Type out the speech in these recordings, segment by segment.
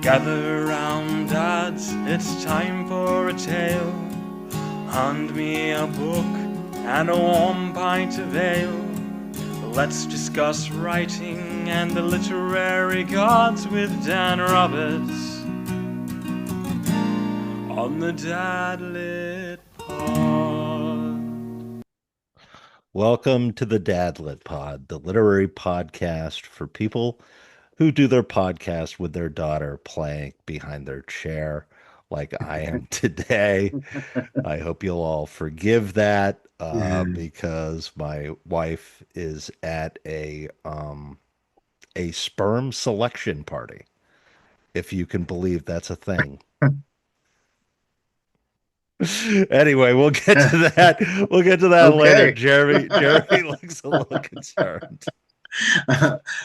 Gather round, dads, it's time for a tale. Hand me a book and a warm pint of ale. Let's discuss writing and the literary gods with Dan Roberts on the Dadlit Pod. Welcome to the Dadlit Pod, the literary podcast for people who do their podcast with their daughter playing behind their chair, like I am today. I hope you'll all forgive that because my wife is at a sperm selection party, if you can believe that's a thing. Anyway, we'll get to that. We'll get to that later. Okay. Jeremy looks a little concerned.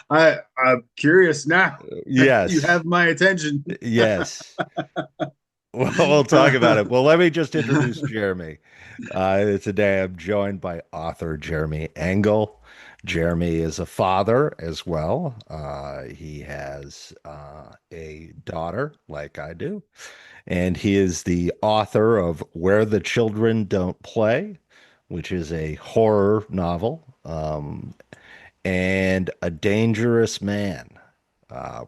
I'm curious now. You Yes. have my attention. Yes. Well, we'll talk about it. Well, let me just introduce Jeremy. Today I'm joined by author Jeremy Engel. Jeremy is a father as well. He has a daughter, like I do, and he is the author of Where the Children Don't Play, which is a horror novel, and A Dangerous Man,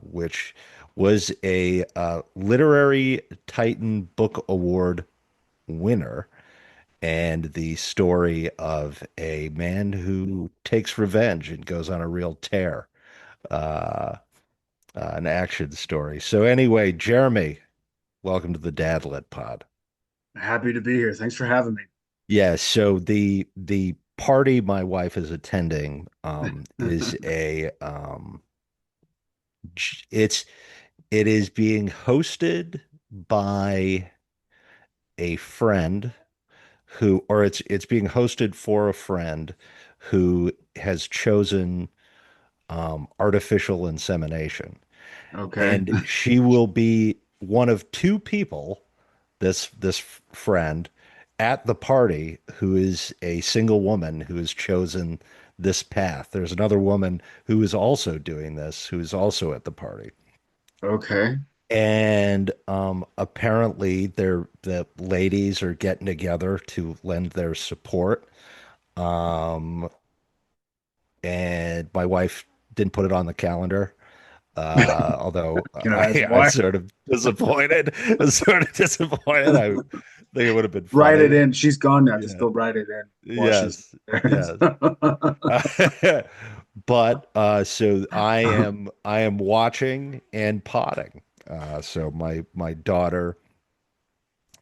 which was a Literary Titan Book Award winner, and the story of a man who takes revenge and goes on a real tear, uh, an action story. So, anyway, Jeremy, welcome to the Dadlet Pod. Happy to be here. Thanks for having me. Yeah, so the party my wife is attending is it's it is being hosted by a friend who, or it's being hosted for a friend who has chosen artificial insemination, Okay. and she will be one of two people, this friend at the party, who is a single woman who has chosen this path. There's another woman who is also doing this, who is also at the party. Okay. And apparently the ladies are getting together to lend their support. Um, and my wife didn't put it on the calendar. Although Can I ask I why? sort of disappointed. I was sort of disappointed. I think it would have been Write it funny. in. She's gone now. Just Yeah. go write it in while she's Yes. there. Yes. But so I am watching and potting. So my daughter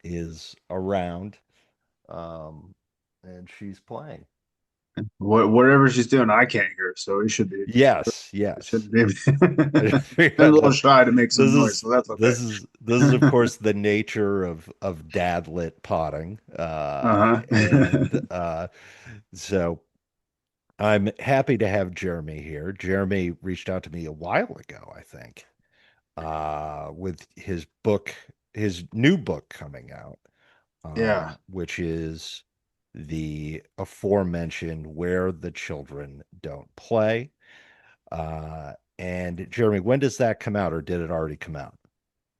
is around, and she's playing. Whatever she's doing, I can't hear, so Yes, it yes. shouldn't be. I Been a figured little that shy to make some this noise, is so that's okay. this is of course the nature of dad lit potting. Uh-huh. And so I'm happy to have Jeremy here. Jeremy reached out to me a while ago, I think, with his new book coming out, Yeah. which is the aforementioned Where the Children Don't Play. And Jeremy, when does that come out, or did it already come out?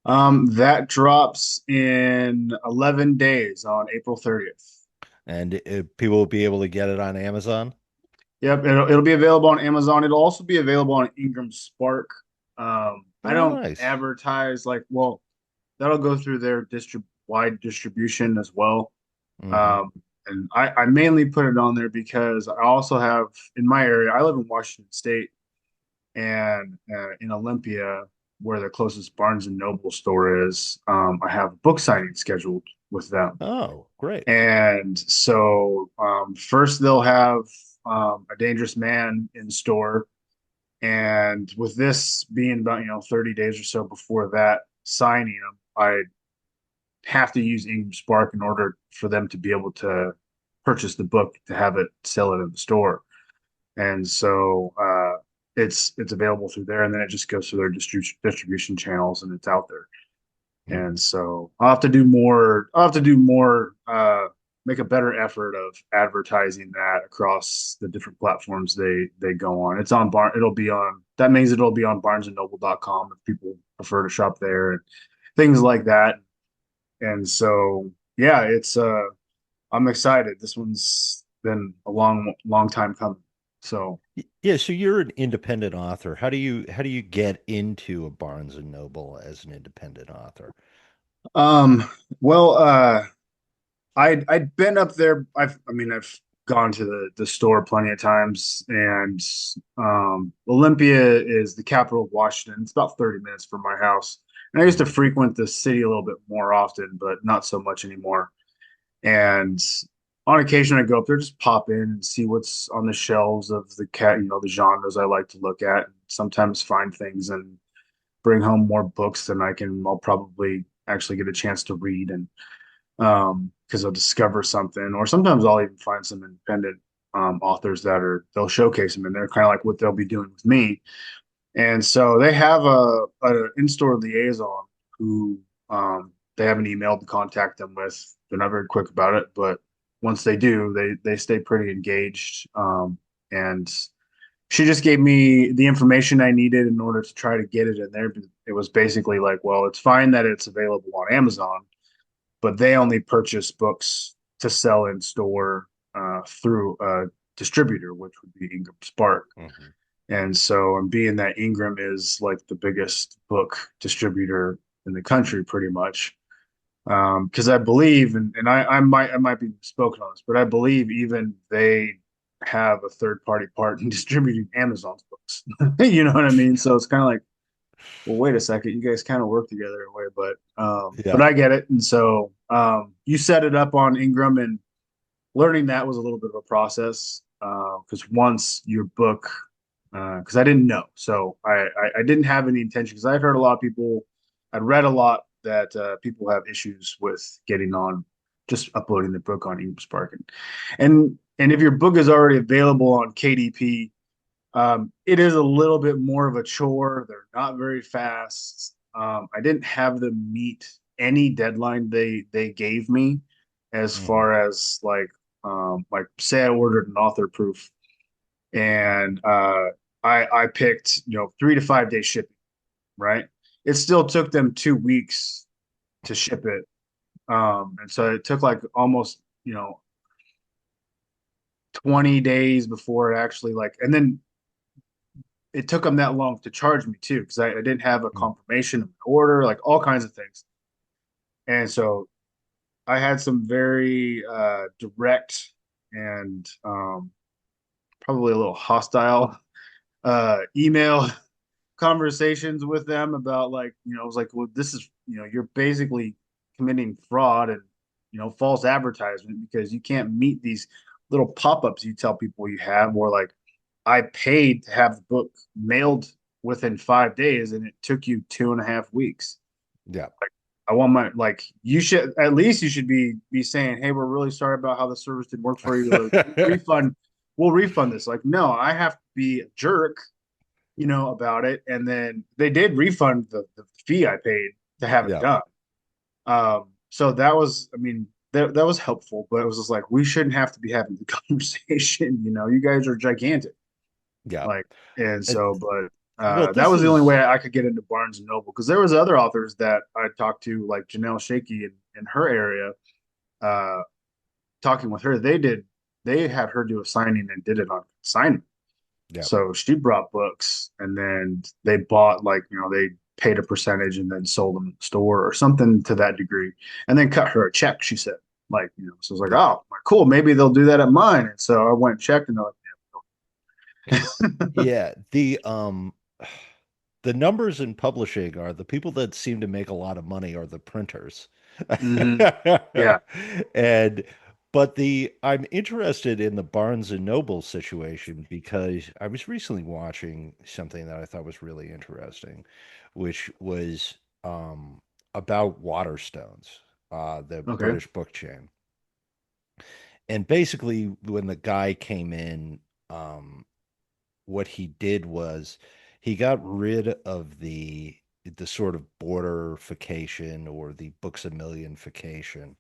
That drops in 11 days on April 30th. And people will be able to get it on Amazon. Yep, it'll be available on Amazon. It'll also be available on Ingram Spark. I Oh, don't nice. advertise well, that'll go through their wide distribution as well. Hmm. Um, and I mainly put it on there because I also have in my area, I live in Washington State and in Olympia, where the closest Barnes and Noble store is, I have a book signing scheduled with them. Oh, great. And so first they'll have A Dangerous Man in store. And with this being about, 30 days or so before that signing, I have to use Ingram Spark in order for them to be able to purchase the book to have it sell it in the store. And so it's available through there, and then it just goes through their distribution channels, and it's out there. Mhm. And so I'll have to do more. I'll have to do more. Make a better effort of advertising that across the different platforms they go on. It's on Bar. It'll be on. That means it'll be on BarnesandNoble.com if people prefer to shop there and things like that. And so, yeah, it's I'm excited. This one's been a long time coming. So, Yeah, so you're an independent author. How do you get into a Barnes and Noble as an independent author? um, well, I'd been up there. I mean, I've gone to the store plenty of times, and Olympia is the capital of Washington. It's about 30 minutes from my house, and I used to Mhm. frequent the city a little bit more often, but not so much anymore. And on occasion, I go up there, just pop in and see what's on the shelves of the genres I like to look at. Sometimes find things and bring home more books than I'll probably actually get a chance to read. And because I'll discover something, or sometimes I'll even find some independent authors they'll showcase them, and they're kind of like what they'll be doing with me. And so they have a in-store liaison who they have an email to contact them with. They're not very quick about it, but once they do, they stay pretty engaged. And she just gave me the information I needed in order to try to get it in there. It was basically like, well, it's fine that it's available on Amazon, but they only purchase books to sell in store through a distributor, which would be Ingram Spark. Mhm. And so, and being that Ingram is like the biggest book distributor in the country, pretty much, because I believe, and I might be spoken on this, but I believe even they have a third party part in distributing Amazon's books. You know what I mean? So it's kind of like, well, wait a second, you guys kind of work together in a way, but Yeah. I get it. And so you set it up on Ingram, and learning that was a little bit of a process because once your book, because I didn't know, so I didn't have any intention because I've heard a lot of people, I'd read a lot that people have issues with getting on just uploading the book on Ingram Spark, and if your book is already available on KDP, it is a little bit more of a chore. They're not very fast. I didn't have them meet any deadline they gave me as Mhm. far as like say I ordered an author proof and I picked 3 to 5 day shipping, right? It still took them 2 weeks to ship it. And so it took like almost 20 days before it actually and then it took them that long to charge me too because I didn't have a Mm. confirmation of the order, like all kinds of things. And so I had some very direct and probably a little hostile email conversations with them about I was like, well, this is, you're basically committing fraud and, false advertisement because you can't meet these little pop-ups you tell people you have, or like, I paid to have the book mailed within 5 days and it took you 2.5 weeks. Yeah. I want my you should at least you should be saying, hey, we're really sorry about how the service didn't work for you. Like, we'll refund this. Like, no, I have to be a jerk, about it. And then they did refund the fee I paid to have it Yeah. done. So that was, I mean, that was helpful, but it was just like we shouldn't have to be having the conversation. You guys are gigantic. Yeah. Like, and And, so, but well, that this was the only way is I could get into Barnes and Noble because there was other authors that I talked to, like Janelle Shaky in her area. Uh, Talking with her, they had her do a signing and did it on consignment. yeah. So she brought books, and then they bought they paid a percentage and then sold them in the store or something to that degree, and then cut her a check. She said, so I was like, Yeah. oh, cool, maybe they'll do that at mine. And so I went and checked, and they're like, Yeah. The numbers in publishing are the people that seem to make a lot of money are the printers. hmm yeah, And but the I'm interested in the Barnes and Noble situation because I was recently watching something that I thought was really interesting, which was about Waterstones, the okay, British book chain. And basically when the guy came in, what he did was he got rid of the sort of borderfication or the books a millionfication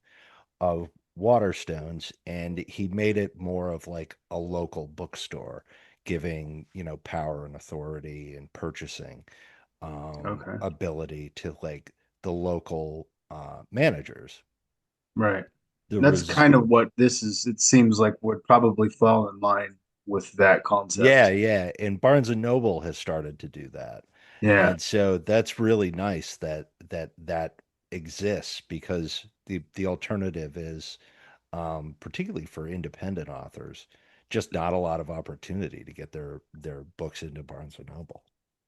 of Waterstones, and he made it more of like a local bookstore, giving, power and authority and purchasing. Okay. ability to like the local managers. Right. There That's was, kind of what this is. It seems like would probably fall in line with that yeah, concept. yeah, and Barnes and Noble has started to do that, Yeah. and so that's really nice that that exists because the alternative is, particularly for independent authors, just not a lot of opportunity to get their books into Barnes and Noble.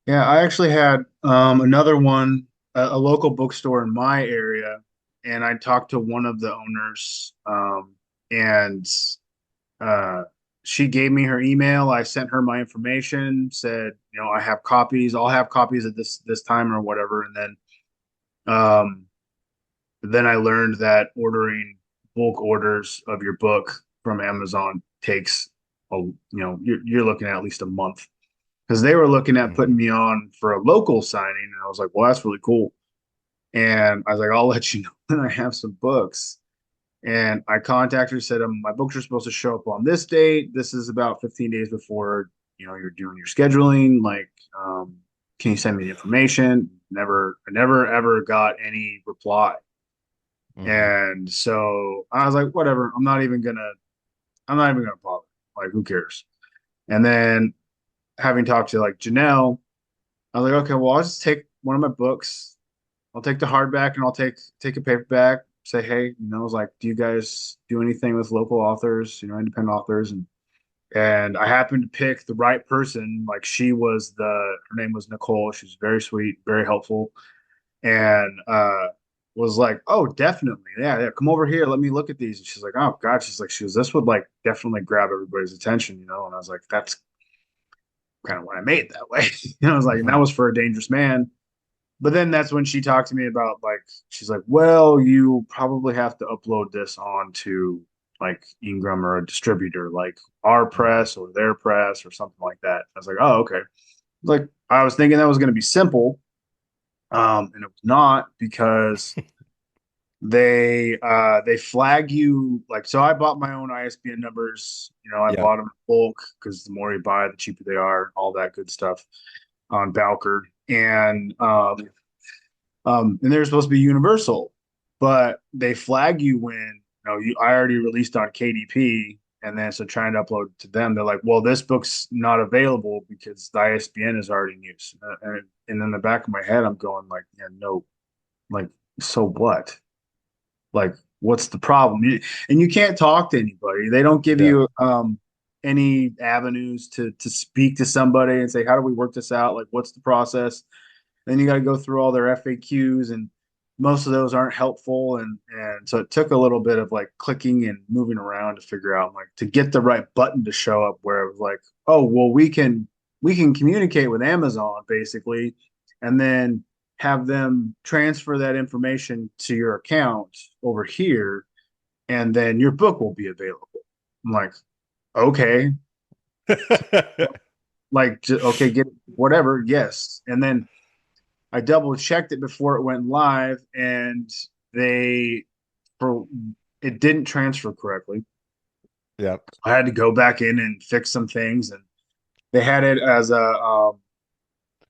Yeah, I actually had another one, a local bookstore in my area, and I talked to one of the owners, and uh, she gave me her email. I sent her my information, said, I have copies. I'll have copies at this time or whatever. And then I learned that ordering bulk orders of your book from Amazon takes you're looking at least a month because they were looking at putting Mhm. me on for a local signing, and I was like, well, that's really cool. And I was like, I'll let you know when I have some books. And I contacted her, said, my books are supposed to show up on this date. This is about 15 days before, you're doing your scheduling. Like, can you send me the information? I never ever got any reply. Mhm. And so I was like, whatever. I'm not even gonna bother. Like, who cares? And then having talked to like Janelle, I was like, okay, well, I'll just take one of my books. I'll take the hardback and I'll take a paperback. Say, hey, I was like, do you guys do anything with local authors, independent authors? And I happened to pick the right person. Like her name was Nicole. She was very sweet, very helpful, and was like, oh, definitely, yeah, yeah, come over here, let me look at these. And she's like, oh God, this would like definitely grab everybody's attention. And I was like, that's kind of why I made it that way. I was like, and that Mhm. was for A Dangerous Man. But then that's when she talked to me about like, she's like, well, you probably have to upload this onto like Ingram or a distributor, like our Mhm. press or their press or something like that. I was like, oh, okay. Like I was thinking that was going to be simple, and it was not because they flag you like. So I bought my own ISBN numbers. I Yep. bought them in bulk because the more you buy, the cheaper they are, all that good stuff on Bowker. And they're supposed to be universal, but they flag you when I already released on KDP, and then so trying to upload to them, they're like, "Well, this book's not available because the ISBN is already in use." And in the back of my head, I'm going like, "Yeah, no, like, so what? Like, what's the problem?" And you can't talk to anybody. They don't give Yeah. you any avenues to speak to somebody and say, "How do we work this out? Like, what's the process?" Then you got to go through all their FAQs, and most of those aren't helpful. And so it took a little bit of like clicking and moving around to figure out like to get the right button to show up where it was like, oh, well, we can communicate with Amazon basically, and then have them transfer that information to your account over here, and then your book will be available. I'm like, okay, like, okay, get whatever, yes. And then I double checked it before it went live, and they for it didn't transfer correctly. Yep. I had to go back in and fix some things, and they had it as a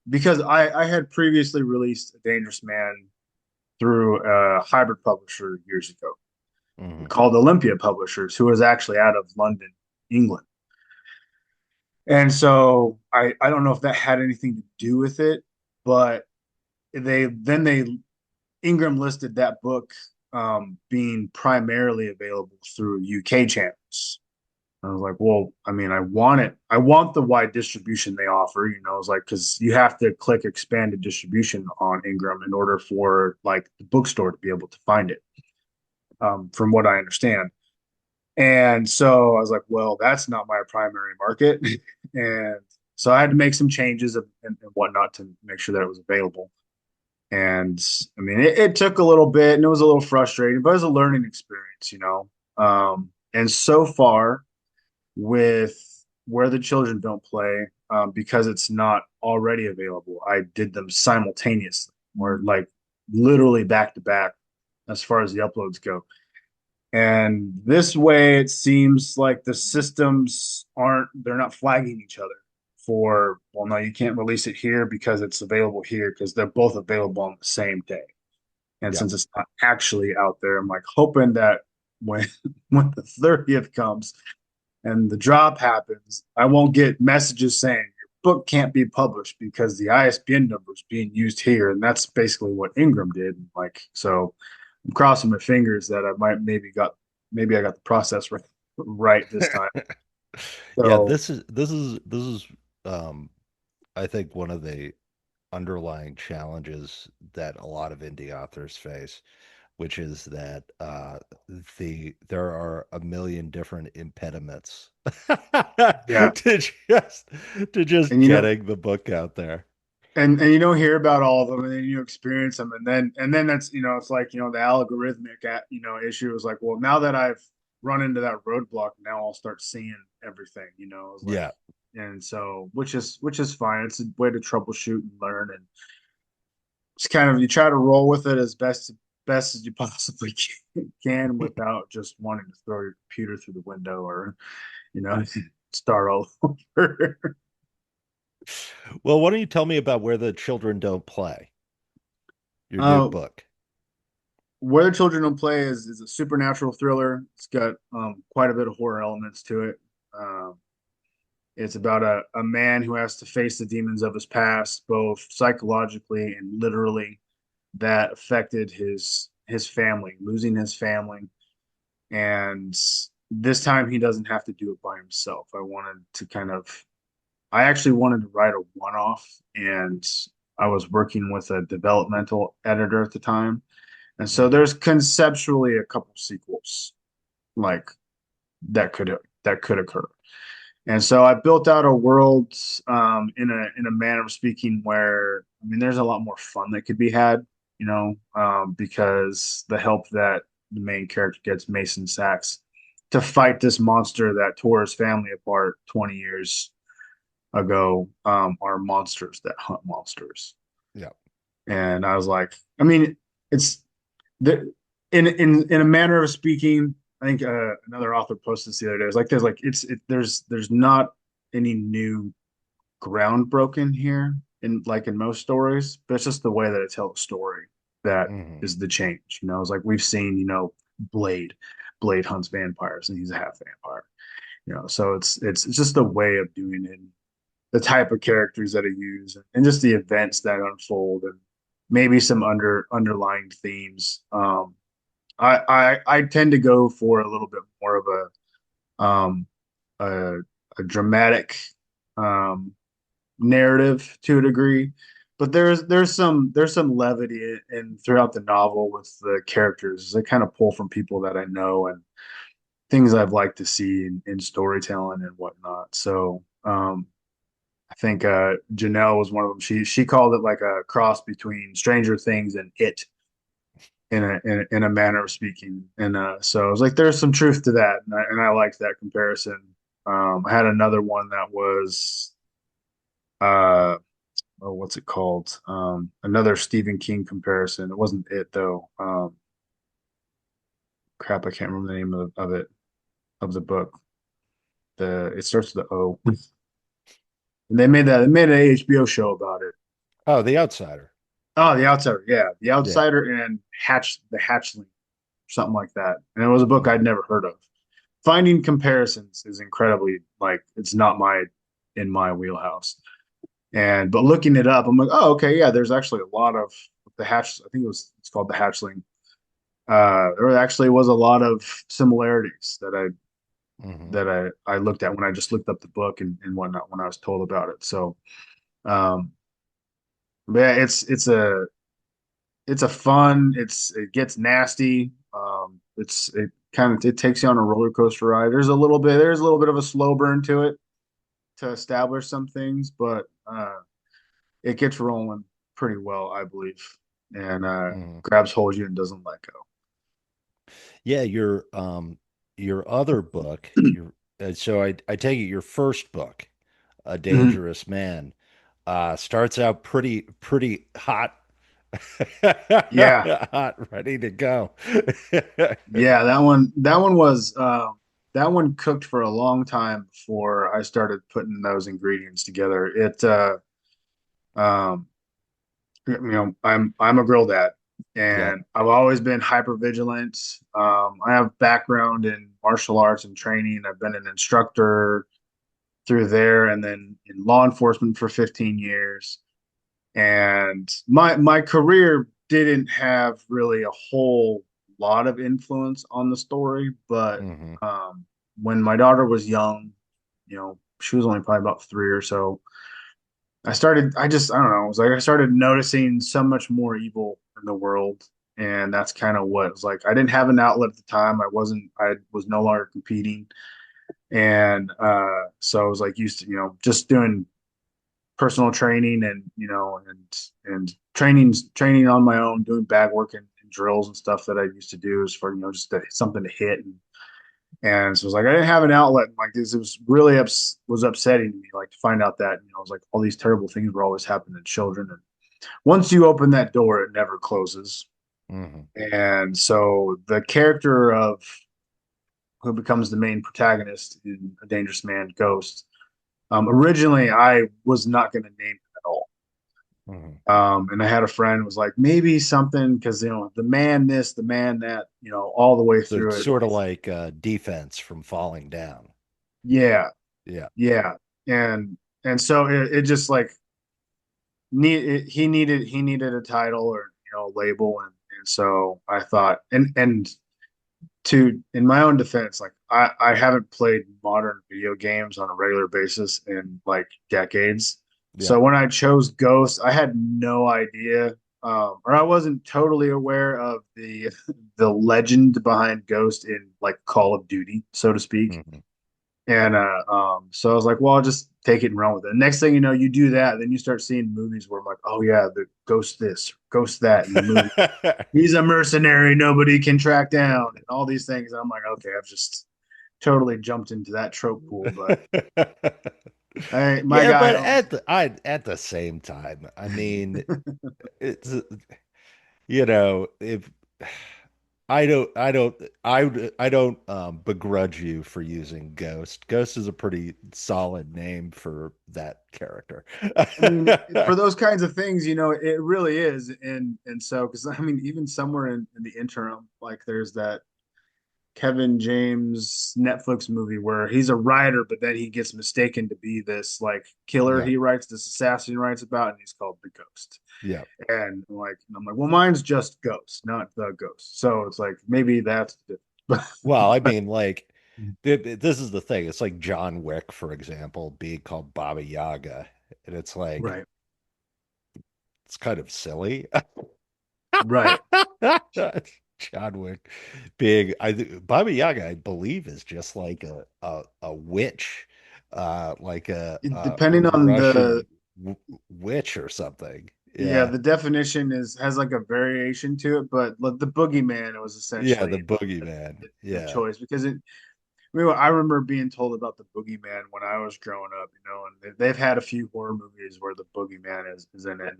because I had previously released A Dangerous Man through a hybrid publisher years ago Mhm. called Olympia Publishers, who was actually out of London, England. And so I don't know if that had anything to do with it, but they Ingram listed that book being primarily available through UK channels. I was like, well, I mean, I want the wide distribution they offer. It's like because you have to click expanded distribution on Ingram in order for like the bookstore to be able to find it, from what I understand. And so I was like, well, that's not my primary market, and so I had to make some changes and whatnot to make sure that it was available. And I mean, it took a little bit and it was a little frustrating, but it was a learning experience. And so far, with Where the Children Don't Play, because it's not already available, I did them simultaneously, or like literally back to back as far as the uploads go. And this way, it seems like the systems they're not flagging each other for, well, no, you can't release it here because it's available here because they're both available on the same day. And Yeah. since it's not actually out there, I'm like hoping that when when the 30th comes and the drop happens, I won't get messages saying your book can't be published because the ISBN number is being used here. And that's basically what Ingram did. Like, so I'm crossing my fingers that I might maybe I got the process right this time. Yeah, So this is um I think one of the underlying challenges that a lot of indie authors face, which is that there are a million different impediments yeah. just to just And getting the book out there. and you don't hear about all of them, and then you experience them, and then that's it's like the algorithmic issue is like, well, now that I've run into that roadblock, now I'll start seeing everything. It's like, Yeah. and so which is fine. It's a way to troubleshoot and learn, and it's kind of, you try to roll with it as best as you possibly can without just wanting to throw your computer through the window or you know start all over. Well, why don't you tell me about Where the Children Don't Play, your new uh, book? Where the Children Don't Play is a supernatural thriller. It's got quite a bit of horror elements to it. Um, it's about a man who has to face the demons of his past, both psychologically and literally, that affected his family, losing his family. And this time he doesn't have to do it by himself. I actually wanted to write a one-off, and I was working with a developmental editor at the time. And so Mhm. there's conceptually a couple sequels like that could occur. And so I built out a world in a manner of speaking where, I mean, there's a lot more fun that could be had, because the help that the main character gets, Mason Sachs, to fight this monster that tore his family apart 20 years ago, are monsters that hunt monsters. Yeah. And I was like, I mean, it's the in a manner of speaking, I think another author posted this the other day. It was like there's not any new ground broken here in most stories, but it's just the way that it tells a story that Hmm. is the change. It's like we've seen, Blade. Blade hunts vampires and he's a half vampire. So it's just the way of doing it, the type of characters that I use, and just the events that unfold, and maybe some underlying themes. I tend to go for a little bit more of um a, a dramatic um narrative to a degree, but there's some levity in throughout the novel with the characters. They kind of pull from people that I know and things I've liked to see in storytelling and whatnot. So I think Janelle was one of them. She called it like a cross between Stranger Things and It, in a manner of speaking. And so I was like, there's some truth to that, and I liked that comparison. I had another one that was uh oh, what's it called? Another Stephen King comparison. It wasn't It though. Crap, I can't remember the name of it, of the book. It starts with the O. And they made an HBO show about it. Oh, The Outsider. Oh, The Outsider. Yeah, The Yeah. Outsider and The Hatchling, something like that. And it was a book I'd Mhm. never heard of. Finding comparisons is incredibly, like, it's not in my wheelhouse. But looking it up, I'm like, oh, okay, yeah, there's actually a lot of the hatch. I think it's called The Hatchling. There actually was a lot of similarities Hmm. that I looked at when I just looked up the book and whatnot when I was told about it. So, um, but yeah, it's a fun. It gets nasty. It takes you on a roller coaster ride. There's a little bit of a slow burn to it to establish some things, but it gets rolling pretty well, I believe, and Hmm. grabs hold of you and doesn't let go. Yeah, your other book, your so I take it your first book, A Mhm. Dangerous Man, starts out pretty hot, Yeah, hot, ready to go. yeah, that one was. that one cooked for a long time before I started putting those ingredients together. Um, I'm a grill dad, Yep. and I've always been hyper vigilant. I have background in martial arts and training. I've been an instructor through there, and then in law enforcement for 15 years. And my career didn't have really a whole lot of influence on the story, but Hmm. when my daughter was young, she was only probably about three or so. I don't know, it was like I started noticing so much more evil in the world. And that's kind of what it was like. I didn't have an outlet at the time. I was no longer competing. And so I was like used to, just doing personal training and, and training on my own, doing bag work and drills and stuff that I used to do is for, something to hit. And so it was like I didn't have an outlet like this. It was really was upsetting to me, like to find out that it was like all these terrible things were always happening to children. And once you open that door, it never closes. Hmm. And so the character of who becomes the main protagonist in A Dangerous Man, Ghost. Originally, I was not going to name it at all. Hmm. And I had a friend was like, maybe something because the man this, the man that, all the way So it's through it. sort of like defense from falling down. Yeah, Yeah. yeah. And so it just like he needed a title or a label, and so I thought, and to in my own defense, like I haven't played modern video games on a regular basis in like decades. So Yep. when I chose Ghost, I had no idea, or I wasn't totally aware of the the legend behind Ghost in like Call of Duty, so to speak. Hmm. And so I was like, well, I'll just take it and run with it. Next thing you know, you do that, then you start seeing movies where I'm like, oh yeah, the ghost this, ghost that in the movie. He's a mercenary nobody can track down, and all these things. And I'm like, okay, I've just totally jumped into that trope pool. But my Yeah, guy but owns. at the same time, I mean, it's if I don't begrudge you for using Ghost. Ghost is a pretty solid name for that character. I mean, for those kinds of things, it really is. And so, because I mean, even somewhere in the interim, like there's that Kevin James Netflix movie where he's a writer, but then he gets mistaken to be this like killer Yeah, he writes, this assassin he writes about, and he's called the Ghost. yeah. And I'm like, well, mine's just Ghost, not the Ghost. So it's like maybe that's Well, I mean, like this is the thing. It's like John Wick, for example, being called Baba Yaga, and it's like right, it's kind of silly. right. John Wick being Baba Yaga, I believe, is just like a witch, like a Depending on Russian witch or something. yeah, Yeah, the definition has like a variation to it, but like, the boogeyman was yeah, the essentially the, boogeyman. the Yeah, choice because I remember being told about the boogeyman when I was growing up, and they've had a few horror movies where the boogeyman is in it,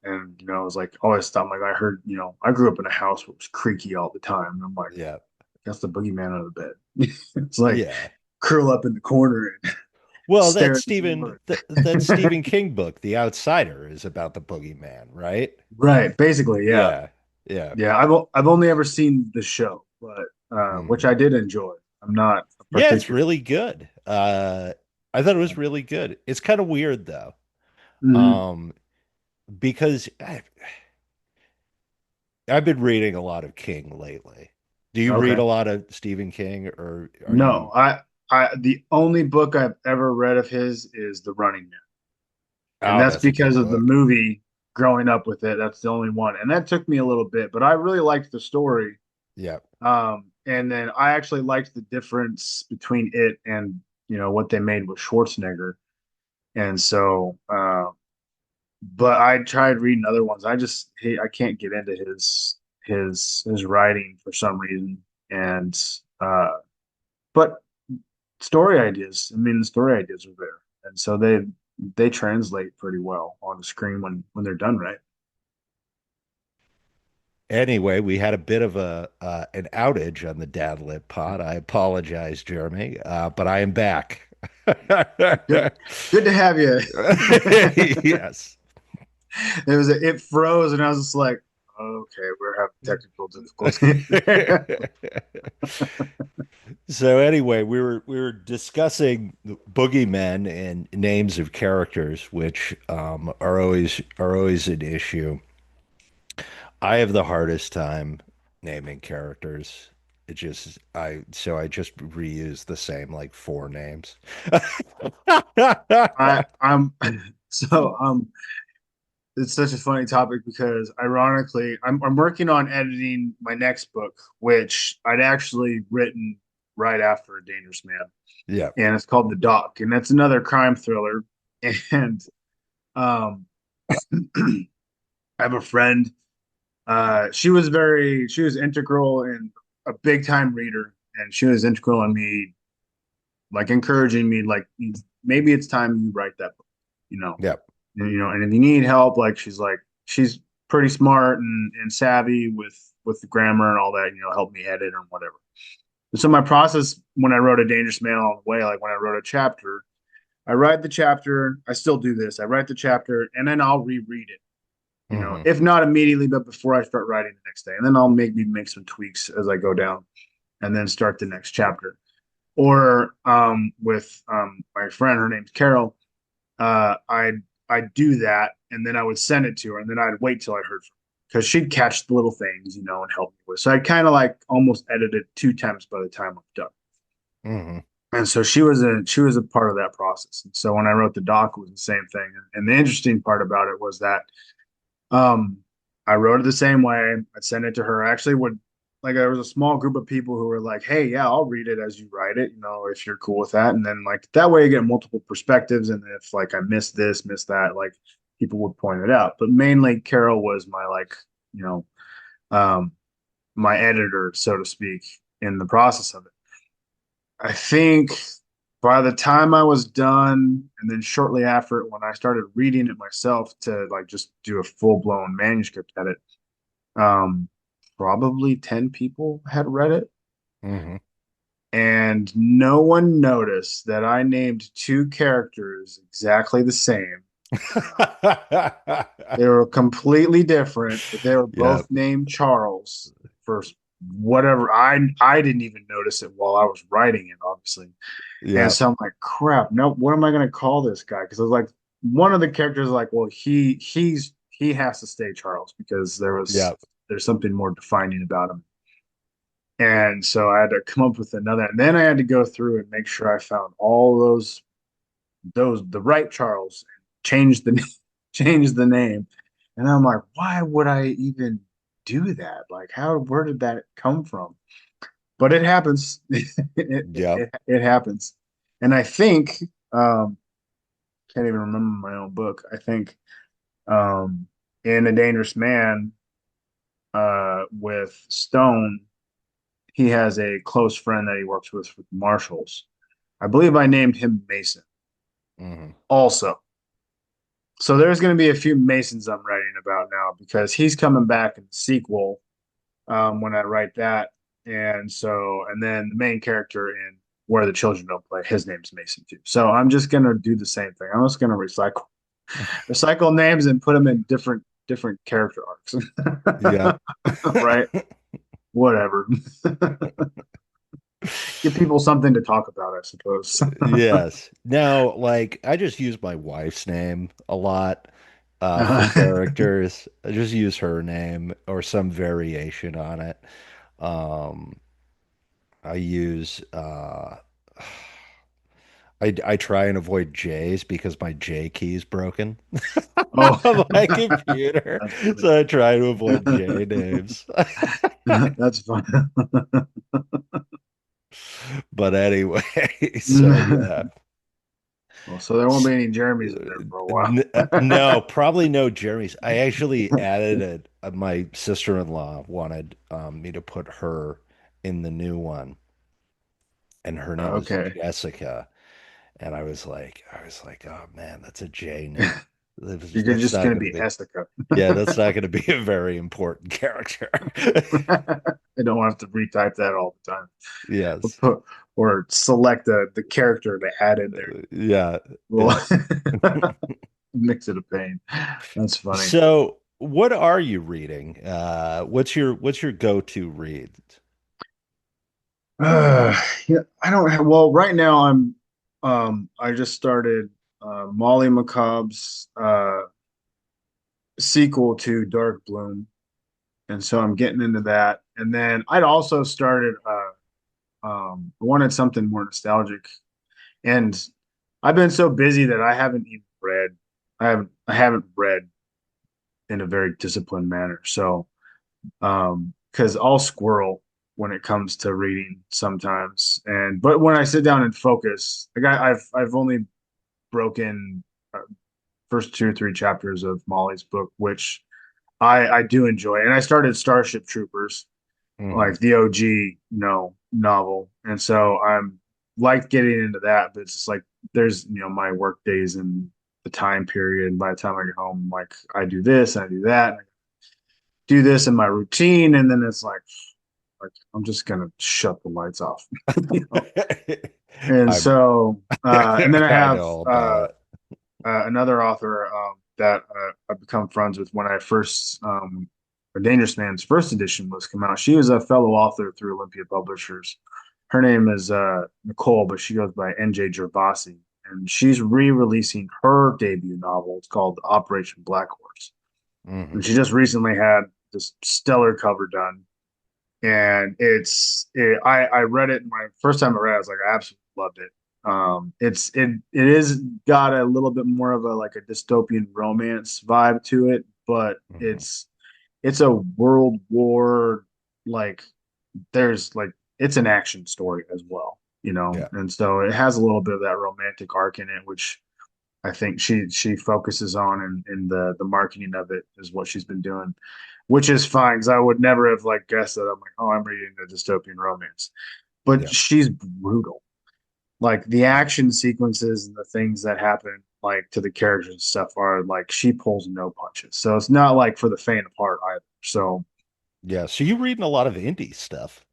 and I was like always thought like I heard, I grew up in a house where it was creaky all the time, and I'm like, yeah, that's the boogeyman out of the bed. It's like yeah. curl up in the corner and Well, stare at the ceiling. that Stephen King book, The Outsider, is about the boogeyman, right? Right, basically, yeah, Yeah, yeah. yeah. I've only ever seen the show, but which Mhm. I did enjoy. I'm not a Yeah, it's particular. really good. I thought it was really good. It's kind of weird though, Mhm. um, because I've been reading a lot of King lately. Do you read Okay. a lot of Stephen King, or are No, you? the only book I've ever read of his is The Running Man, and Oh, that's that's a because good of the book. movie. Growing up with it, that's the only one, and that took me a little bit, but I really liked the story. Yeah. And then I actually liked the difference between it and what they made with Schwarzenegger, and so. But I tried reading other ones. I can't get into his writing for some reason, and uh, but story ideas. I mean, the story ideas are there, and so they translate pretty well on the screen when they're done right. Anyway, we had a bit of a an outage on the Dad Lit pod. I apologize, Jeremy, but I am back. Good, good to have you. Yes. It froze, and I was just like, okay, we're having technical difficulties. So anyway, we were discussing boogeymen and names of characters, which are always an issue. I have the hardest time naming characters. I just reuse the same like four names. I'm so it's such a funny topic because ironically, I'm working on editing my next book, which I'd actually written right after A Dangerous Man, Yeah. and it's called The Dock, and that's another crime thriller. And um, I have a friend. She was integral and a big time reader, and she was integral in me, like encouraging me, like maybe it's time you write that book, you know. Yeah. And if you need help, like she's pretty smart and savvy with the grammar and all that, help me edit or whatever. And so my process when I wrote A Dangerous Man all the way, like when I wrote a chapter, I write the chapter, I still do this. I write the chapter and then I'll reread it, Hmm. if not immediately, but before I start writing the next day. And then I'll maybe make some tweaks as I go down and then start the next chapter. Or with my friend, her name's Carol, I'd do that, and then I would send it to her, and then I'd wait till I heard from her because she'd catch the little things, and help me with. So I kind of like almost edited two times by the time I'm done. Hmm. And so she was a part of that process. And so when I wrote the doc, it was the same thing. And the interesting part about it was that um, I wrote it the same way. I'd send it to her. I actually would like there was a small group of people who were like, "Hey, yeah, I'll read it as you write it, if you're cool with that." And then like that way you get multiple perspectives. And if like I missed this, missed that, like people would point it out. But mainly Carol was my like, you know, um, my editor, so to speak, in the process of it. I think by the time I was done, and then shortly after it, when I started reading it myself to like just do a full blown manuscript edit, um, probably 10 people had read it. Hmm. And no one noticed that I named two characters exactly the same. They were completely different, but they were Yeah. both named Charles for whatever. I didn't even notice it while I was writing it, obviously. And Yeah. so I'm like, crap, no, what am I gonna call this guy? Because I was like, one of the characters is like, well, he has to stay Charles because Yeah. there's something more defining about him. And so I had to come up with another, and then I had to go through and make sure I found all those the right Charles and change the change the name. And I'm like, why would I even do that? Like, where did that come from? But it happens. Yeah. It happens. And I think can't even remember my own book. I think um in A Dangerous Man with Stone, he has a close friend that he works with marshals. I believe I named him Mason Hmm. also. So there's going to be a few Masons I'm writing about now because he's coming back in the sequel when I write that. And then the main character in Where the Children Don't Play, his name's Mason too. So I'm just going to do the same thing. I'm just going to recycle names and put them in different character arcs. Yeah. Right? Whatever. Give people something to talk about, I suppose. Yes. Now, like, I just use my wife's name a lot for characters. I just use her name or some variation on it. Um, I use I try and avoid J's because my J key is broken Oh, on my computer. that's funny. So I try to avoid J names. That's fun. But anyway, so yeah. Well, so there won't be any Jeremys in there for a while. No, probably no Jeremy's. I actually added it. My sister-in-law wanted me to put her in the new one, and her name is Okay. Jessica. And I was like, oh man, that's a J name. You're That's just not going to going to be be, Essica. yeah, that's not going to be a very important character. I don't have to retype that all the time. Yes. Or select the character to add in there. Yeah. Well, Yes. mix it a pain. That's funny. So, what are you reading? What's your go-to read? Uh, yeah, I don't have, well, right now I just started Molly McCobb's sequel to Dark Bloom, and so I'm getting into that. And then I'd also started I wanted something more nostalgic, and I've been so busy that I haven't even read. I haven't read in a very disciplined manner. So, because I'll squirrel when it comes to reading sometimes, and but when I sit down and focus, like I've only broken uh, first two or three chapters of Molly's book, which I do enjoy, and I started Starship Troopers, Hmm. like the OG, novel, and so I'm like getting into that, but it's just like there's my work days and the time period. By the time I get home, like I do this, I do that, I do this in my routine, and then it's like I'm just gonna shut the lights off, you know. And I'm so, and then I I have know all about it. another author that I've become friends with when I first, A Dangerous Man's first edition was come out. She was a fellow author through Olympia Publishers. Her name is Nicole, but she goes by NJ Gervasi, and she's re-releasing her debut novel. It's called Operation Black Horse, Hmm. and she just recently had this stellar cover done. And I read it my first time I read it, I was like, I absolutely loved it. It is got a little bit more of a like a dystopian romance vibe to it, but Hmm. it's a world war, like there's like it's an action story as well, Yeah. and so it has a little bit of that romantic arc in it, which I think she focuses on, in the marketing of it is what she's been doing, which is fine because I would never have like guessed that. I'm like, oh, I'm reading a dystopian romance, but Yeah. she's brutal. Like the action sequences and the things that happen like to the characters and stuff are like she pulls no punches. So it's not like for the faint of heart either. So Yeah. So you reading a lot of indie stuff.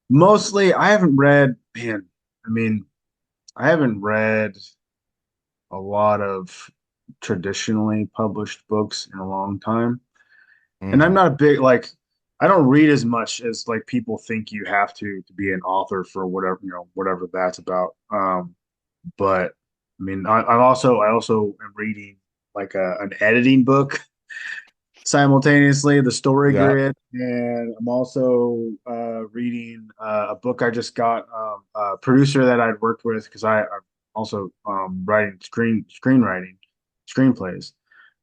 mostly I haven't read, man, I mean, I haven't read a lot of traditionally published books in a long time. And I'm Hmm. not a big like I don't read as much as like people think you have to be an author for whatever whatever that's about. But I mean, I also am reading like an editing book simultaneously, the story Yeah. grid, and I'm also reading a book I just got, a producer that I'd worked with because I'm also writing screenwriting screenplays,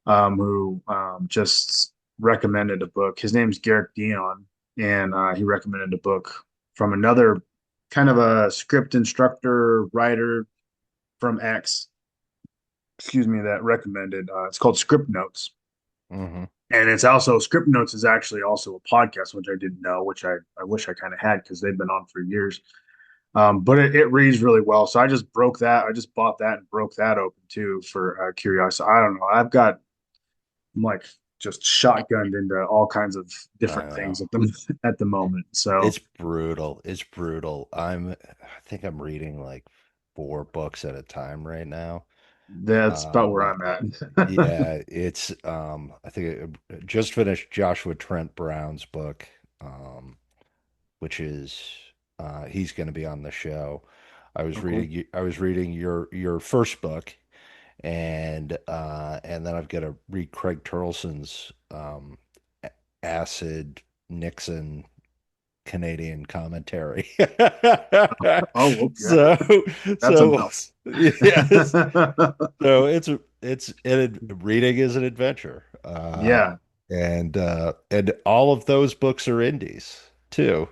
who just recommended a book. His name's Garrick Dion, and he recommended a book from another kind of a script instructor writer from X, excuse me, that recommended. It's called Script Notes, Hmm. and it's also Script Notes is actually also a podcast, which I didn't know, which I wish I kind of had because they've been on for years. But it reads really well, so I just broke that. I just bought that and broke that open too for curiosity. I don't know. I'm like just shotgunned into all kinds of I different know. things at the moment. So It's brutal. It's brutal. I think I'm reading like four books at a time right now. that's about where Um, I'm at. yeah, it's I think I just finished Joshua Trent Brown's book, which is he's going to be on the show. Oh, cool. I was reading your first book, and then I've got to read Craig Turleson's Acid Nixon Canadian commentary. Oh, okay. So, That's a so mouthful. yes. So reading is an adventure. Yeah. And all of those books are indies too.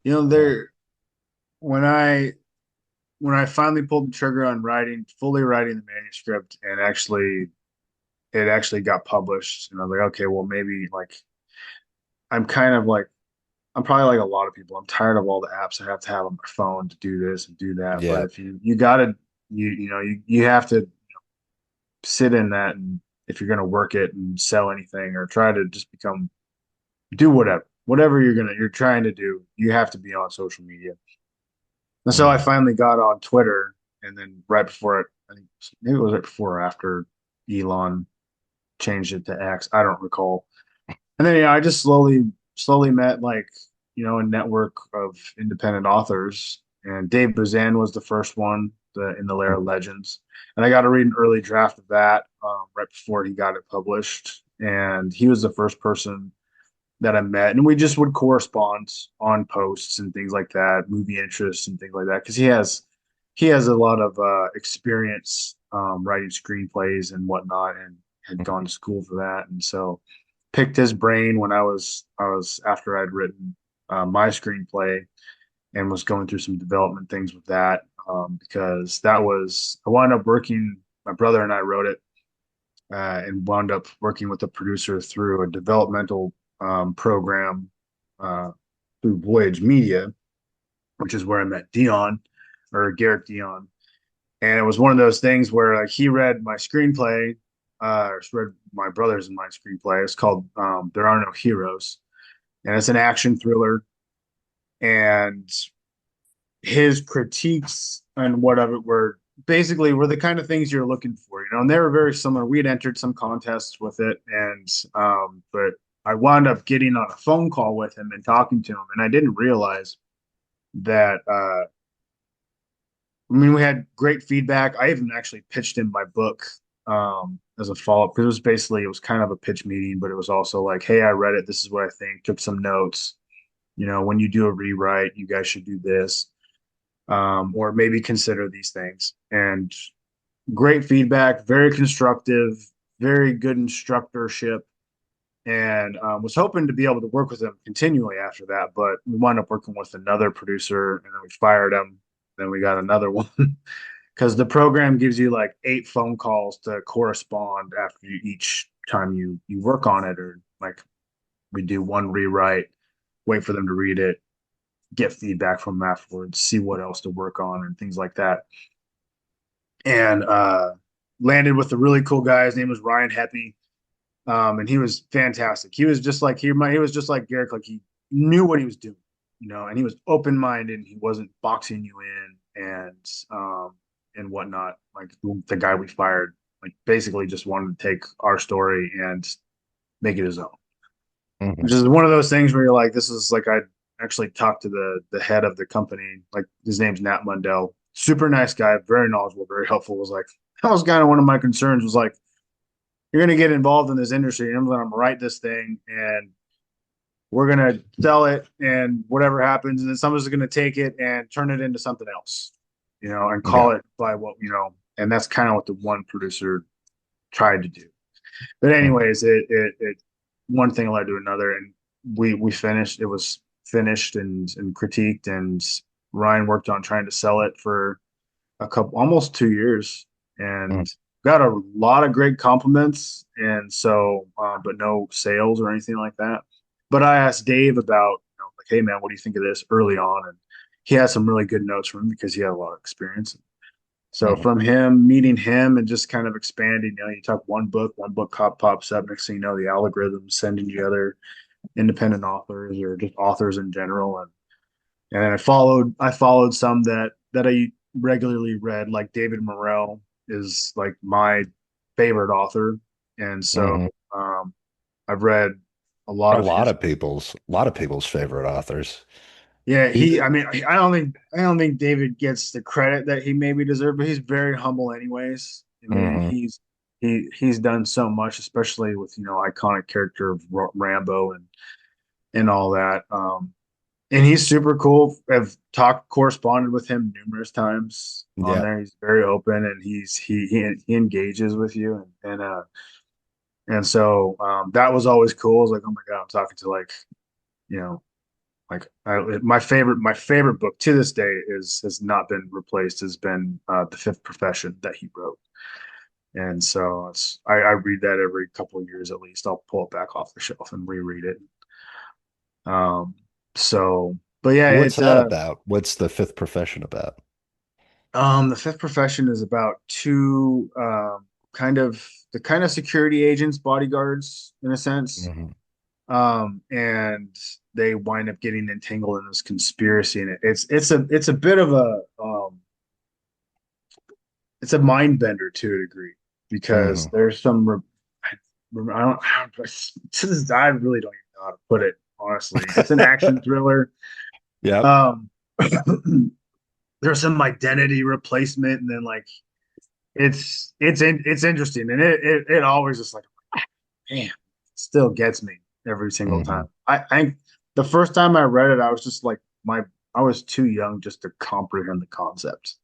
Uh, There when I finally pulled the trigger on fully writing the manuscript, and it actually got published, and I was like, okay, well maybe like I'm kind of like I'm probably like a lot of people. I'm tired of all the apps I have to have on my phone to do this and do that. But yeah, if you gotta you have to sit in that, and if you're going to work it and sell anything or try to just do whatever you're trying to do, you have to be on social media. And so I Mhm. finally got on Twitter, and then right before it, I think maybe it was right before or after Elon changed it to X. I don't recall. And then I just slowly met like a network of independent authors, and Dave Bazan was the first one in the Lair of Legends, and I got to read an early draft of that right before he got it published, and he was the first person that I met, and we just would correspond on posts and things like that, movie interests and things like that, because he has a lot of experience writing screenplays and whatnot, and had gone to school for that, and so picked his brain when I was after I'd written my screenplay and was going through some development things with that because that was I wound up working. My brother and I wrote it and wound up working with the producer through a developmental program uh, through Voyage Media, which is where I met Dion or Garrett Dion. And it was one of those things where like he read my screenplay, read my brother's and my screenplay. It's called There Are No Heroes, and it's an action thriller. And his critiques and whatever were the kind of things you're looking for, and they were very similar. We had entered some contests with it, and but I wound up getting on a phone call with him and talking to him, and I didn't realize that I mean, we had great feedback. I even actually pitched him my book as a follow-up because it was kind of a pitch meeting, but it was also like, hey, I read it. This is what I think. Took some notes. When you do a rewrite, you guys should do this, or maybe consider these things. And great feedback, very constructive, very good instructorship, and was hoping to be able to work with him continually after that. But we wound up working with another producer, and then we fired him. Then we got another one because the program gives you like 8 phone calls to correspond after each time you work on it, or like we do one rewrite, wait for them to read it, get feedback from them afterwards, see what else to work on, and things like that. And landed with a really cool guy. His name was Ryan Heppy, and he was fantastic. He was just like Garrick, like he knew what he was doing, and he was open minded. And he wasn't boxing you in and whatnot. Like the guy we fired, like basically just wanted to take our story and make it his own. Which Mhm. is one of those things where you're like, this is like I actually talked to the head of the company, like his name's Nat Mundell, super nice guy, very knowledgeable, very helpful. Was like that was kind of one of my concerns. Was like you're going to get involved in this industry, and I'm going to write this thing, and we're going to sell it, and whatever happens, and then someone's going to take it and turn it into something else, and Yeah. call it by what. And that's kind of what the one producer tried to do. But Mhm. anyways, it one thing led to another, and we finished. It was finished and critiqued, and Ryan worked on trying to sell it for almost 2 years, Mhm. and got a lot of great compliments, and so but no sales or anything like that. But I asked Dave about, like, hey man, what do you think of this early on? And he had some really good notes from him because he had a lot of experience. So Mhm. from him, meeting him and just kind of expanding, you talk one book pops up. Next thing you know, the algorithm sending you other independent authors or just authors in general. And then I followed some that I regularly read, like David Morrell is like my favorite author. And so Mhm. um, I've read a lot A of lot his. of people's favorite authors. Yeah, He, I mean, I don't think David gets the credit that he maybe deserved, but he's very humble anyways. I mean, Mhm. he's done so much, especially with iconic character of Rambo and all that. And he's super cool. I've corresponded with him numerous times on Yeah. there. He's very open, and he engages with you, and so that was always cool. I was like, oh my God, I'm talking to like you know my favorite book to this day is has not been replaced, has been The Fifth Profession that he wrote. And so I read that every couple of years at least. I'll pull it back off the shelf and reread it. Um, so, but yeah, What's that about? What's the fifth profession about? The Fifth Profession is about two the kind of security agents, bodyguards in a sense. Hmm. And they wind up getting entangled in this conspiracy, and it's a bit of a it's a mind bender to a degree because Hmm. there's some I really don't even know how to put it honestly. It's an action thriller. Yep. Um, there's some identity replacement, and then like it's interesting, and it always just like man, still gets me every single Hmm. time. I the first time I read it, I was just like I was too young just to comprehend the concept.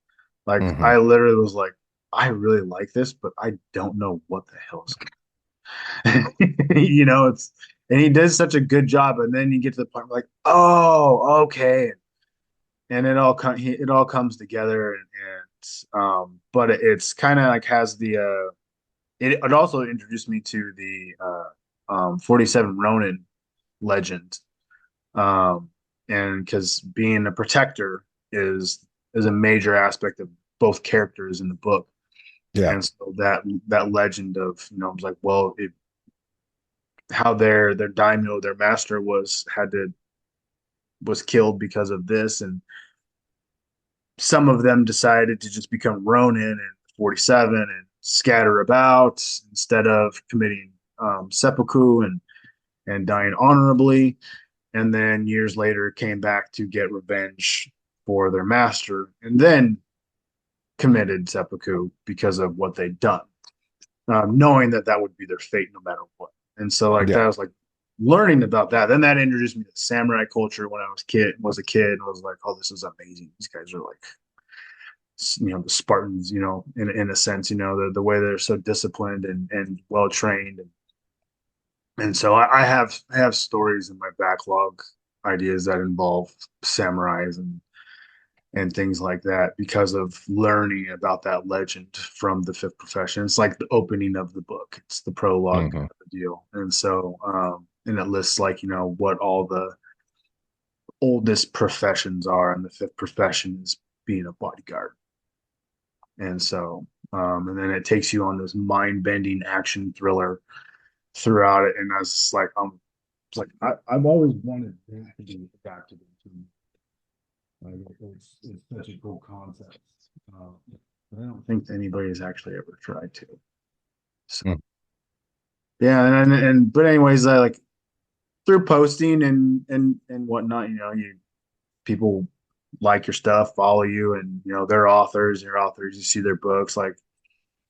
Like Hmm. I literally was like, I really like this, but I don't know what the hell is it's and he does such a good job, and then you get to the point where like, oh, okay, and it all comes together, and but it's kind of like has the it also introduced me to the 47 Ronin legend, um, and because being a protector is a major aspect of both characters in the book, Yeah. and so that legend of I was like, well, how their daimyo, their master was killed because of this, and some of them decided to just become Ronin and 47 and scatter about instead of committing seppuku and dying honorably. And then years later came back to get revenge for their master, and then committed seppuku because of what they'd done, knowing that that would be their fate no matter what. And so like Yeah. that was like learning about that. Then that introduced me to samurai culture when I was a kid, and was like, oh, this is amazing. These guys are like the Spartans, in a sense, the way they're so disciplined and well trained, and so I have stories in my backlog, ideas that involve samurais and things like that because of learning about that legend from the fifth profession. It's like the opening of the book. It's the prologue Hmm. kind of deal. And so and it lists like, what all the oldest professions are, and the fifth profession is being a bodyguard. And so and then it takes you on this mind-bending action thriller throughout it. And I was just like, I've always wanted that to be adapted into. Like it's such a cool concept. But I don't think anybody's actually ever tried to. So yeah, and but anyways, I like through posting and whatnot, you people like your stuff, follow you, and they're authors, your authors, you see their books, like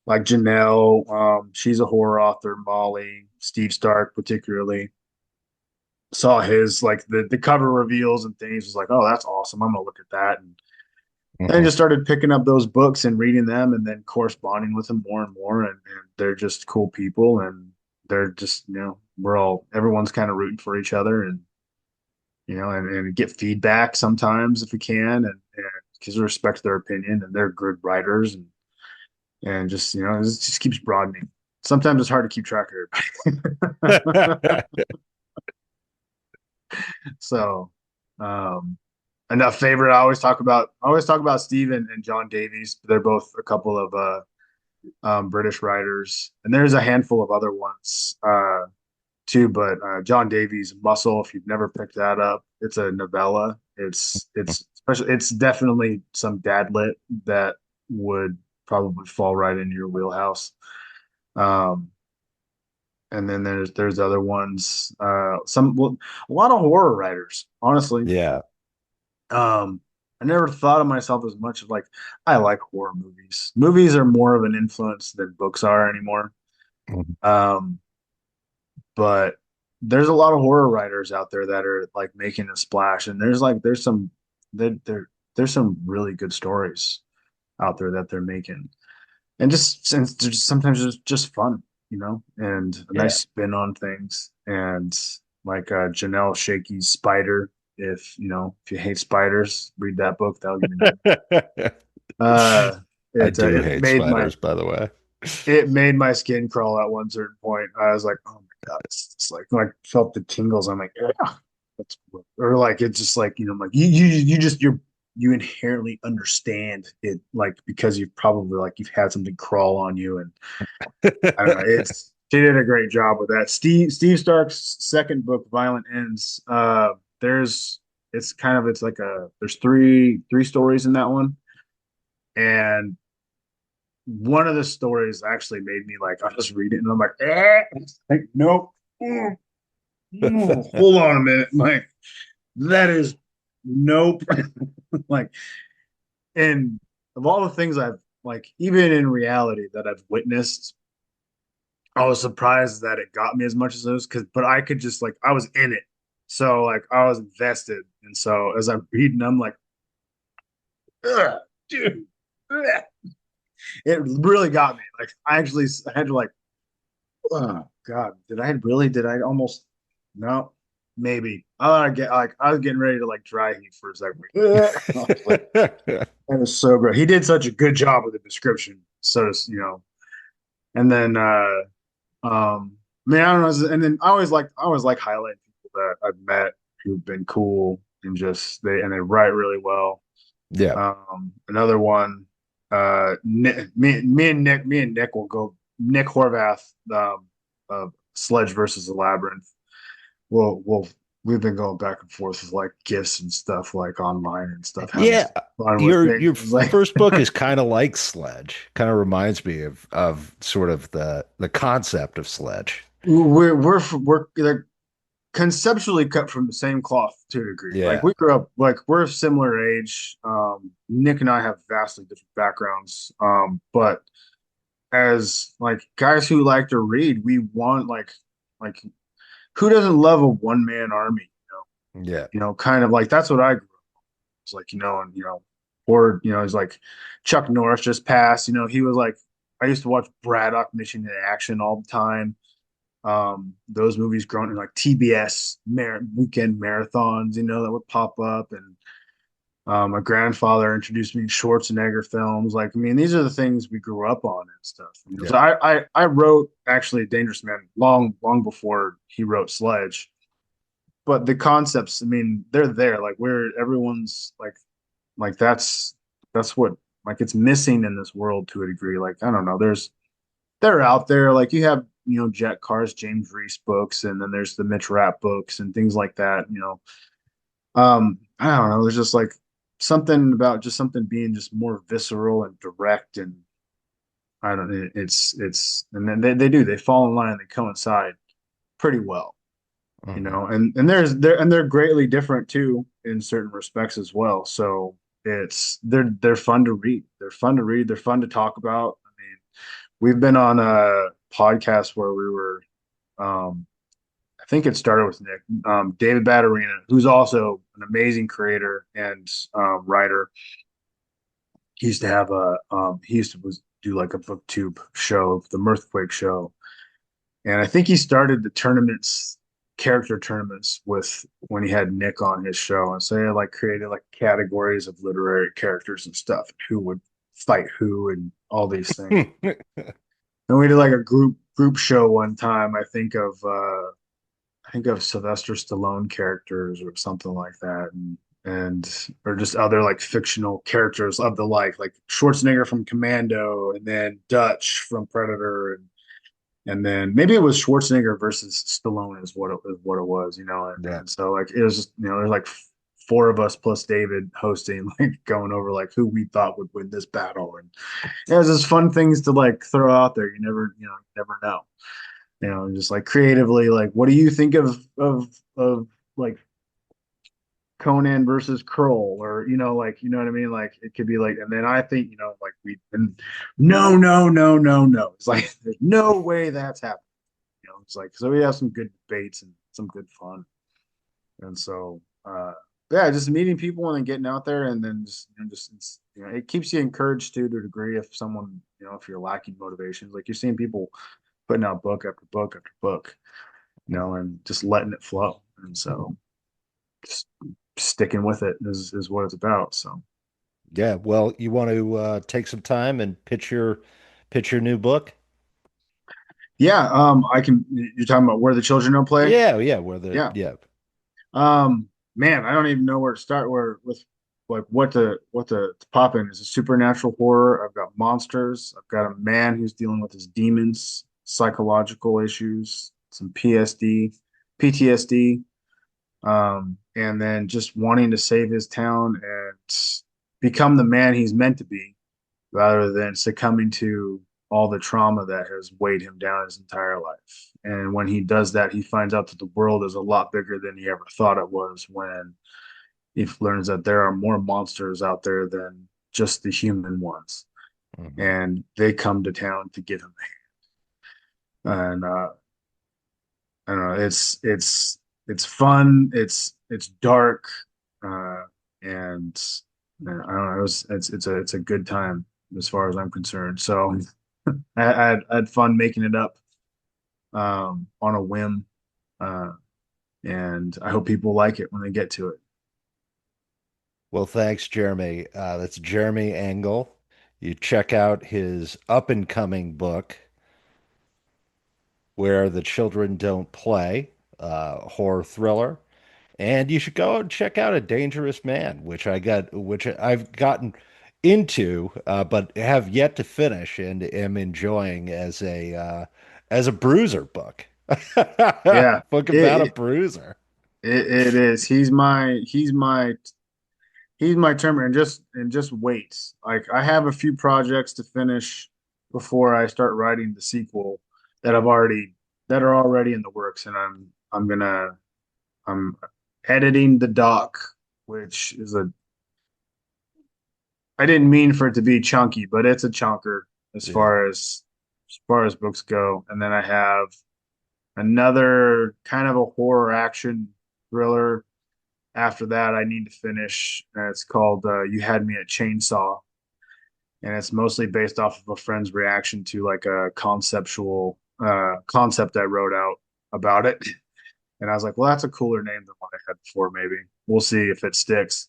Janelle, she's a horror author, Molly, Steve Stark particularly. Saw his like the cover reveals and things, was like, oh, that's awesome. I'm gonna look at that. And I Hmm. just started picking up those books and reading them, and then corresponding with them more and more. And they're just cool people, and they're just, everyone's kind of rooting for each other, and get feedback sometimes if we can, and because we respect their opinion, and they're good writers, and just, it just keeps broadening. Sometimes it's hard to keep track of everybody. So, um, enough favorite. I always talk about Steve and John Davies. They're both a couple of British writers, and there's a handful of other ones too. But John Davies' Muscle, if you've never picked that up, it's a novella. It's especially it's definitely some dad lit that would probably fall right into your wheelhouse. Um, and then there's other ones. Well, a lot of horror writers, honestly. Yeah. Um, I never thought of myself as much of like I like horror movies. Movies are more of an influence than books are anymore. Mhm. Um, but there's a lot of horror writers out there that are like making a splash, and there's some really good stories out there that they're making, and just sometimes it's just fun, and a Yeah. nice spin on things, and like Janelle Shakey's Spider. If you hate spiders, read that book. That'll give you an uh, I it do hate spiders, by the way. it made my skin crawl at one certain point. I was like, oh my god, it's like felt the tingles. I'm like, yeah, that's or like it's just like I'm like you just you inherently understand it, like because you've probably like you've had something crawl on you, and I don't know. It's She did a great job with that. Steve Stark's second book, Violent Ends. There's it's kind of it's like a there's three stories in that one, and one of the stories actually made me like I just read it and I'm like, like nope. Hold on a minute. Like that is nope. Like, and of all the things I've like, even in reality that I've witnessed, I was surprised that it got me as much as those because, but I could just like, I was in it. So like, I was invested. And so as I'm reading, I'm like, ugh, dude, ugh. It really got me. Like, I had to like, oh God, did I almost, no, maybe. I get like, I was getting ready to like dry heat for a second. Like, that was so great. He did such a good job with the description. So, and then, man, I don't know. And then I always like highlighting people that I've met who've been cool and just they write really well. Yeah. Another one, me and Nick will go. Nick Horvath, Sledge versus the Labyrinth. We'll we've been going back and forth with like gifts and stuff like online and stuff, having Yeah. some fun with things. Your It's like first book is kind of like Sledge. Kind of reminds me of sort of the concept of Sledge. we're they're conceptually cut from the same cloth to a degree. Like Yeah. we grew up, like we're a similar age. Nick and I have vastly different backgrounds. But as like guys who like to read, we want like who doesn't love a one man army? Yeah. Kind of like that's what I grew up. It's like and or it's like Chuck Norris just passed. He was like I used to watch Braddock Mission in Action all the time. Those movies growing in like TBS weekend marathons, that would pop up. And my grandfather introduced me to Schwarzenegger films. Like, I mean, these are the things we grew up on and stuff. So Yeah. I wrote actually Dangerous Man long before he wrote Sledge. But the concepts, I mean, they're there. Like everyone's like that's what like it's missing in this world to a degree. Like, I don't know, they're out there. Like you have, Jet Carr's James Reese books, and then there's the Mitch Rapp books and things like that. I don't know. There's just like something about just something being just more visceral and direct, and I don't know. And then they fall in line and they coincide pretty well, Mhm. and they're greatly different too in certain respects as well. So they're fun to read. They're fun to read. They're fun to talk about. I mean, we've been on a podcast where we were, um, I think it started with Nick, David Batterina, who's also an amazing creator and writer. He used to have he used to do like a booktube show, the Mirthquake show, and I think he started the character tournaments with when he had Nick on his show, and so he had like created like categories of literary characters and stuff, who would fight who and all these things. And we did like a group show one time. I think of Sylvester Stallone characters or something like that, and or just other like fictional characters of the like Schwarzenegger from Commando, and then Dutch from Predator, and then maybe it was Schwarzenegger versus Stallone is what it was, Yeah. and so like it was just there's like four of us plus David hosting, like going over like who we thought would win this battle, and it was just fun things to like throw out there. You never know. Just like creatively, like, what do you think of like Conan versus Kroll, or like what I mean? Like it could be like, and then I think like and no, no, no, no, no. It's like there's no way that's happening. It's like so we have some good debates and some good fun, and so yeah, just meeting people and then getting out there, and then just it keeps you encouraged to a degree if someone if you're lacking motivations, like you're seeing people putting out book after book after book, and just letting it flow. And so just sticking with it is what it's about. So Yeah. Well, you want to take some time and pitch your new book? yeah, I can. You're talking about Where the Children Don't Play. Yeah. Yeah. Where the Yeah. yeah. Man, I don't even know where to start. Where with like what to pop in is a supernatural horror. I've got monsters. I've got a man who's dealing with his demons, psychological issues, some PTSD, and then just wanting to save his town and become the man he's meant to be, rather than succumbing to all the trauma that has weighed him down his entire life. And when he does that, he finds out that the world is a lot bigger than he ever thought it was when he learns that there are more monsters out there than just the human ones. Mhm. And they come to town to give him a hand. And I don't know, it's fun, it's dark, uh, and I don't know, it's a good time as far as I'm concerned. So I had fun making it up on a whim, uh, and I hope people like it when they get to it. Well, thanks, Jeremy. That's Jeremy Engel. You check out his up and coming book, Where the Children Don't Play, horror thriller. And you should go and check out A Dangerous Man, which I've gotten into, but have yet to finish and am enjoying as a bruiser book. Yeah, Book about a it bruiser. it is. He's my term, and just wait. Like I have a few projects to finish before I start writing the sequel that I've already that are already in the works, and I'm editing the doc, which is a I didn't mean for it to be chunky, but it's a chunker as Yeah. far as books go. And then I have another kind of a horror action thriller after that I need to finish. It's called You Had Me at Chainsaw, and it's mostly based off of a friend's reaction to like a conceptual concept I wrote out about it. And I was like, well, that's a cooler name than what I had before. Maybe we'll see if it sticks.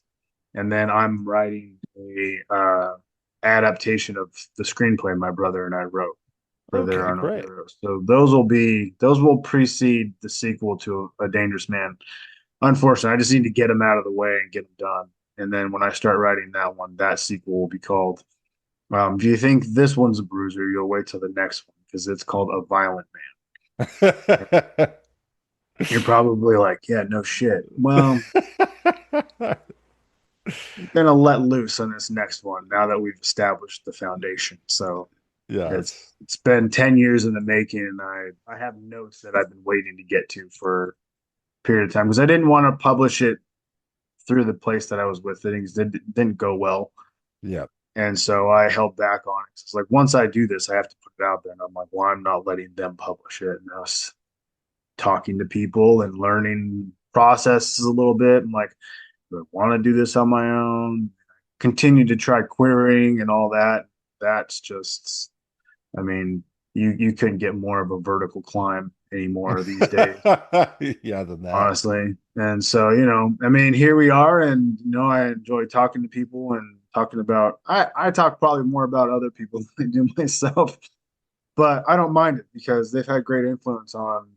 And then I'm writing a adaptation of the screenplay my brother and I wrote for There Okay, Are No great. Heroes. So those will precede the sequel to A Dangerous Man. Unfortunately, I just need to get them out of the way and get them done. And then when I start writing that one, that sequel will be called. If you think this one's a bruiser, you'll wait till the next one because it's called A Violent Man. You're probably like, yeah, no shit. Well, I'm gonna let loose on this next one now that we've established the foundation. So it's Yes. it's been 10 years in the making, and I have notes that I've been waiting to get to for a period of time because I didn't want to publish it through the place that I was with. Things didn't go well. Yeah. And so I held back on it. It's like once I do this, I have to put it out there. And I'm like, well, I'm not letting them publish it. And I was talking to people and learning processes a little bit. I'm like, do I want to do this on my own? Continue to try querying and all that. That's just, I mean, you couldn't get more of a vertical climb anymore these days, Yeah, than that. honestly. And so, I mean, here we are, and I enjoy talking to people and talking about. I talk probably more about other people than I do myself, but I don't mind it because they've had great influence on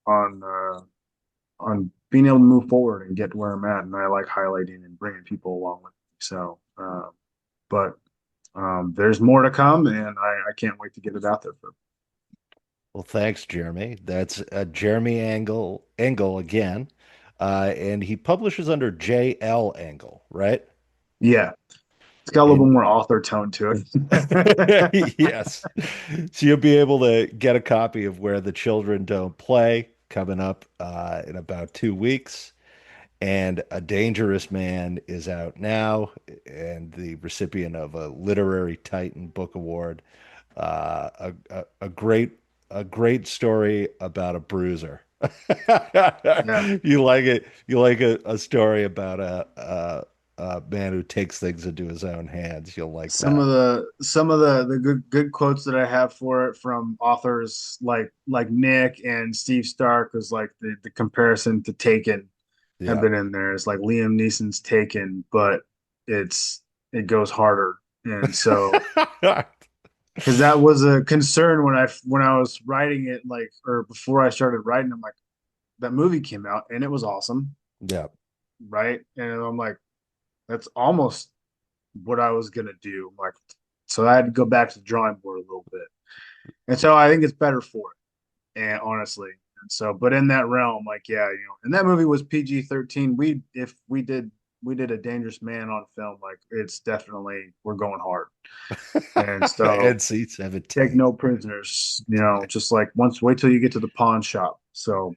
on being able to move forward and get to where I'm at, and I like highlighting and bringing people along with me. So, but there's more to come, and I can't wait to get it out there for. Well, thanks, Jeremy. That's Jeremy Engel again. And he publishes under J.L. Engel, right? Yeah, it's got a little bit And more author tone to it. yes. So you'll be able to get a copy of Where the Children Don't Play coming up in about 2 weeks. And A Dangerous Man is out now and the recipient of a Literary Titan Book Award. A great story about a bruiser. Yeah. You like it? You like a story about a man who takes things into his own hands. You'll like Some of that. the good quotes that I have for it from authors like Nick and Steve Stark was like the comparison to Taken have Yeah. been in there. It's like Liam Neeson's Taken, but it goes harder. And so because that was a concern when I was writing it, like, or before I started writing, I'm like, that movie came out and it was awesome, Yeah. right? And I'm like, That's almost what I was gonna do. Like, so I had to go back to the drawing board a little bit. And so I think it's better for it, and honestly. And so, but in that realm, like, yeah, and that movie was PG-13. If we did a Dangerous Man on film, like, it's definitely, we're going hard. And so NC take 17. no prisoners, just like wait till you get to the pawn shop. So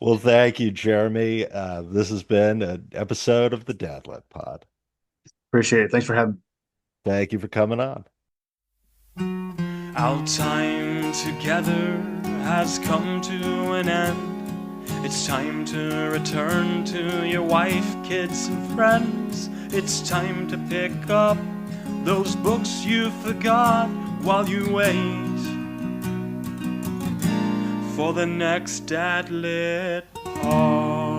Well, thank you, Jeremy. This has been an episode of the Dadlet Pod. appreciate it. Thanks for having me. Thank you for coming on. Our time together has come to an end. It's time to return to your wife, kids, and friends. It's time to pick up those books you forgot while you wait for the next Dadlit Pod.